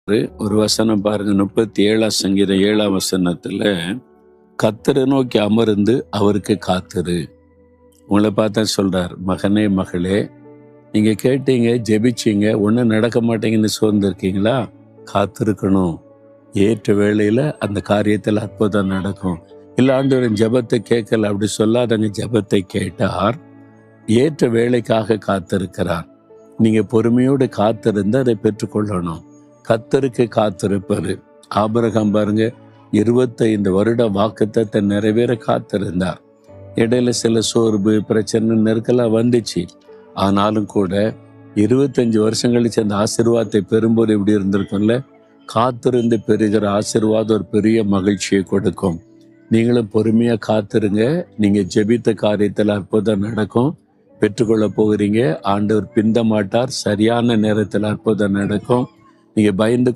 ஒரு வசனம் பாருங்க, 37 சங்கீதம் 7 கர்த்தரை நோக்கி அமர்ந்து அவருக்கு காத்திரு. உங்களை பார்த்தா சொல்றார், மகனே மகளே, நீங்க கேட்டீங்க, ஜெபிச்சீங்க, ஒன்றும் நடக்க மாட்டேங்குன்னு சோர்ந்திருக்கீங்களா? காத்திருக்கணும். ஏற்ற வேளையில அந்த காரியத்தில் அற்புதம் நடக்கும். இல்ல ஆண்டவரின் ஜெபத்தை கேட்கல அப்படி சொல்லாதங்க. ஜெபத்தை கேட்டார், ஏற்ற வேலைக்காக காத்திருக்கிறார். நீங்க பொறுமையோடு காத்திருந்து அதை பெற்றுக்கொள்ளணும். கர்த்தருக்கு காத்திருப்பது. ஆபிரகாம் பாருங்க, 25 வருட வாக்குத்தத்தை நிறைவேற காத்திருந்தார். இடையில சில சோர்வு, பிரச்சனை, நெருக்கெல்லாம் வந்துச்சு. ஆனாலும் கூட 25 வருஷம் கழிச்சு அந்த ஆசீர்வாதத்தை பெறும்போது எப்படி இருந்திருக்கும்ல? காத்திருந்து பெறுகிற ஆசீர்வாதம் ஒரு பெரிய மகிழ்ச்சியை கொடுக்கும். நீங்களும் பொறுமையா காத்திருங்க. நீங்க ஜெபித்த காரியத்தில் அற்புதம் நடக்கும். பெற்றுக்கொள்ள போகிறீங்க. ஆண்டவர் பிந்த மாட்டார். சரியான நேரத்தில் அற்புதம் நடக்கும். நீங்க பயந்து